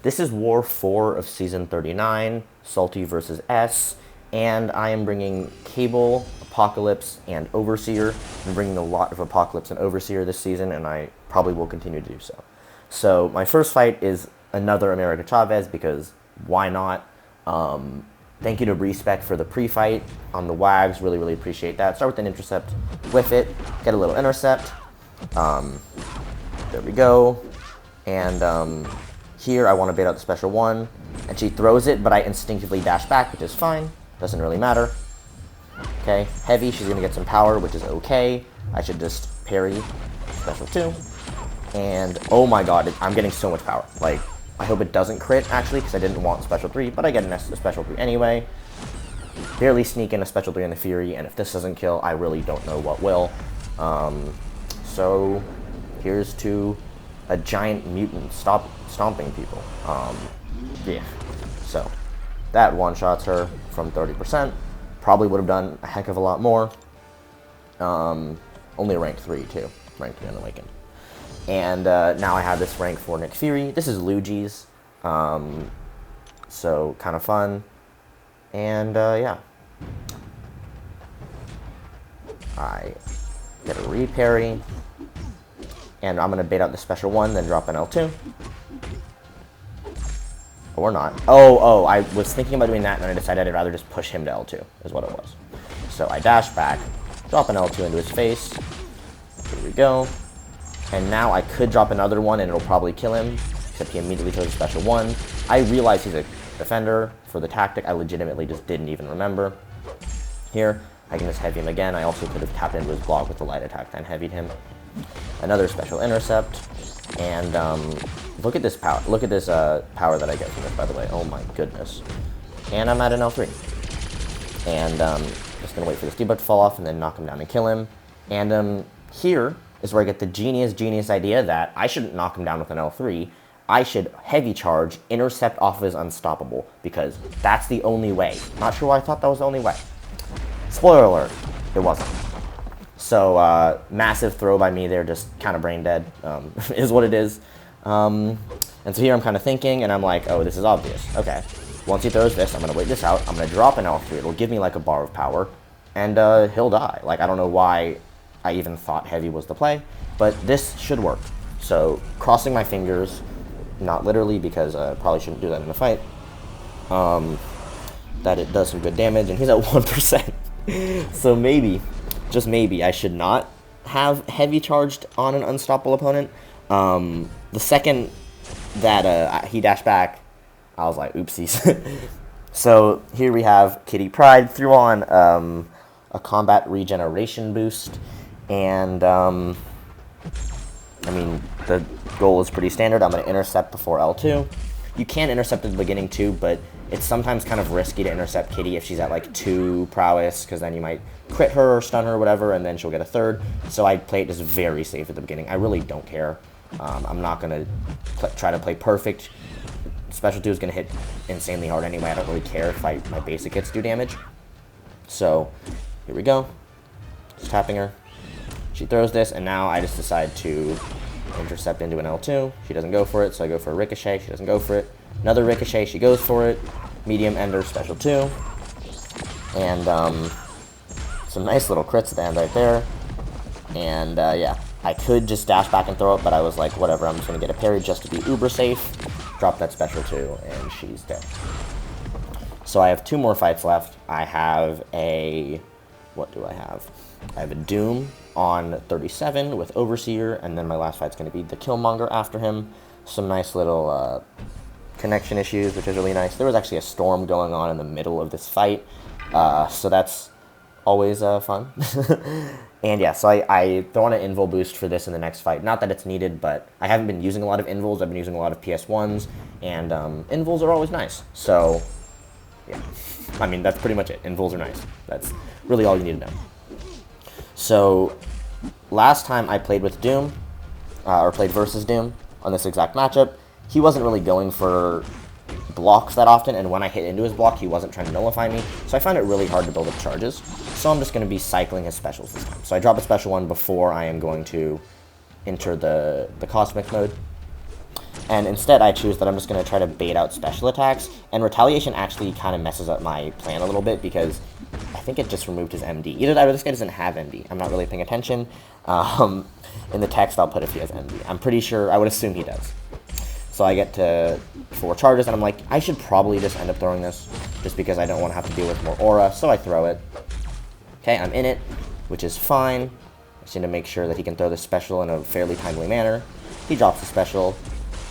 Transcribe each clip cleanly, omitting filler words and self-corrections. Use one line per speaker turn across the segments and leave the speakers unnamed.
This is War 4 of Season 39, Salty versus S, and I am bringing Cable, Apocalypse, and Overseer. I'm bringing a lot of Apocalypse and Overseer this season, and I probably will continue to do so. So my first fight is another America Chavez, because why not? Thank you to Respec for the pre-fight on the Wags. Really, really appreciate that. Start with an intercept with it. Get a little intercept. There we go. And here I want to bait out the special one. And she throws it, but I instinctively dash back, which is fine. Doesn't really matter. Okay, heavy. She's going to get some power, which is okay. I should just parry special 2. And oh my god, I'm getting so much power. Like, I hope it doesn't crit, actually, because I didn't want special 3, but I get a special 3 anyway. Barely sneak in a special 3 on the Fury, and if this doesn't kill, I really don't know what will. So, here's to a giant mutant stomping people. Yeah. So, that one-shots her from 30%. Probably would have done a heck of a lot more. Only a rank 3, too. Rank 3 unawakened. And now I have this rank 4 Nick Fury. This is Luigi's, so kind of fun. And yeah, I get a reparry, and I'm gonna bait out the special 1, then drop an L2. Or not. Oh, I was thinking about doing that, and then I decided I'd rather just push him to L2, is what it was. So I dash back, drop an L2 into his face. Here we go. And now I could drop another one and it'll probably kill him, except he immediately throws a special 1. I realize he's a defender for the tactic. I legitimately just didn't even remember. Here, I can just heavy him again. I also could have tapped into his block with the light attack, then heavied him. Another special intercept. And look at this power. Look at this power that I get from this, by the way. Oh my goodness. And I'm at an L3. And just going to wait for this debuff to fall off and then knock him down and kill him. And here is where I get the genius idea that I shouldn't knock him down with an L3. I should heavy charge, intercept off of his unstoppable, because that's the only way. Not sure why I thought that was the only way. Spoiler alert, it wasn't. So, massive throw by me there, just kind of brain dead, is what it is. And so here I'm kind of thinking, and I'm like, oh, this is obvious. Okay, once he throws this, I'm going to wait this out. I'm going to drop an L3. It'll give me like a bar of power, and he'll die. Like, I don't know why I even thought heavy was the play, but this should work. So, crossing my fingers, not literally, because I probably shouldn't do that in a fight, that it does some good damage, and he's at 1%. So maybe, just maybe, I should not have heavy charged on an unstoppable opponent. The second that he dashed back, I was like, oopsies. So here we have Kitty Pryde threw on a combat regeneration boost. And, I mean, the goal is pretty standard. I'm going to intercept before L2. You can intercept at the beginning, too, but it's sometimes kind of risky to intercept Kitty if she's at, like, 2 prowess, because then you might crit her or stun her or whatever, and then she'll get a 3rd. So I play it just very safe at the beginning. I really don't care. I'm not going to try to play perfect. Special 2 is going to hit insanely hard anyway. I don't really care if my basic hits do damage. So, here we go. Just tapping her. She throws this, and now I just decide to intercept into an L2. She doesn't go for it, so I go for a ricochet. She doesn't go for it. Another ricochet. She goes for it. Medium ender, special 2. And some nice little crits at the end right there. And yeah, I could just dash back and throw it, but I was like, whatever, I'm just going to get a parry just to be uber safe. Drop that special 2, and she's dead. So I have 2 more fights left. I have a... what do I have? I have a Doom on 37 with Overseer, and then my last fight's going to be the Killmonger after him. Some nice little connection issues, which is really nice. There was actually a storm going on in the middle of this fight, so that's always fun. And yeah, so I throw on an invul boost for this in the next fight. Not that it's needed, but I haven't been using a lot of invuls. I've been using a lot of PS1s, and invuls are always nice. So, yeah. I mean, that's pretty much it. Invuls are nice. That's really all you need to know. So, last time I played with Doom, or played versus Doom on this exact matchup, he wasn't really going for blocks that often, and when I hit into his block, he wasn't trying to nullify me, so I find it really hard to build up charges. So I'm just going to be cycling his specials this time. So I drop a special 1 before I am going to enter the Cosmic mode. And instead, I choose that I'm just going to try to bait out special attacks. And retaliation actually kind of messes up my plan a little bit because I think it just removed his MD. Either that or this guy doesn't have MD. I'm not really paying attention. In the text, I'll put if he has MD. I'm pretty sure, I would assume he does. So I get to 4 charges, and I'm like, I should probably just end up throwing this just because I don't want to have to deal with more aura. So I throw it. Okay, I'm in it, which is fine. I just need to make sure that he can throw this special in a fairly timely manner. He drops the special.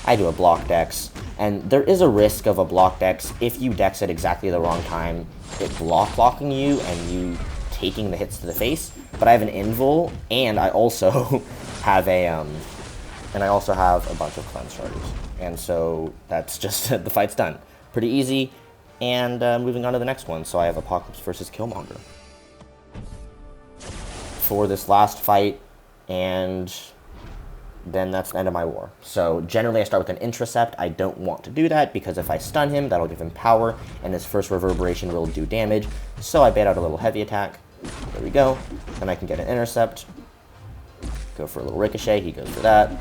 I do a block dex, and there is a risk of a block dex if you dex at exactly the wrong time, it blocking you and you taking the hits to the face. But I have an invul, and I also have a bunch of cleanse charges, and so that's just the fight's done. Pretty easy, and moving on to the next one. So I have Apocalypse versus Killmonger for this last fight, and then that's the end of my war. So generally I start with an intercept. I don't want to do that because if I stun him, that'll give him power, and his first reverberation will do damage. So I bait out a little heavy attack. There we go. Then I can get an intercept. Go for a little ricochet. He goes for that.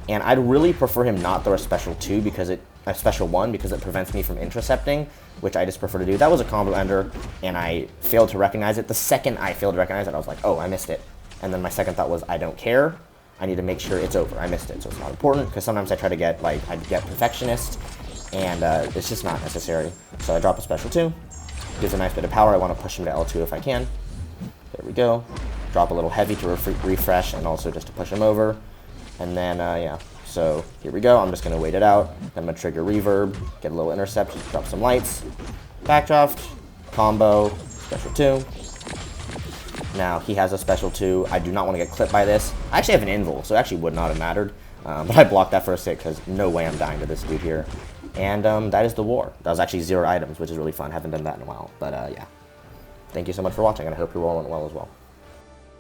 And I'd really prefer him not throw a special 2 because a special 1 because it prevents me from intercepting, which I just prefer to do. That was a combo ender, and I failed to recognize it. The second I failed to recognize it, I was like, oh, I missed it. And then my second thought was, I don't care. I need to make sure it's over. I missed it, so it's not important, because sometimes I try to get, I get perfectionist, and it's just not necessary. So I drop a special 2. Gives a nice bit of power. I want to push him to L2 if I can. There we go. Drop a little heavy to refresh, and also just to push him over. And then, yeah. So here we go. I'm just going to wait it out. Then I'm going to trigger reverb, get a little intercept, drop some lights, backdraft, combo, special 2. Now, he has a special 2. I do not want to get clipped by this. I actually have an invul, so it actually would not have mattered. But I blocked that for a 6 because no way I'm dying to this dude here. And that is the war. That was actually 0 items, which is really fun. Haven't done that in a while. But yeah. Thank you so much for watching, and I hope your war went well as well.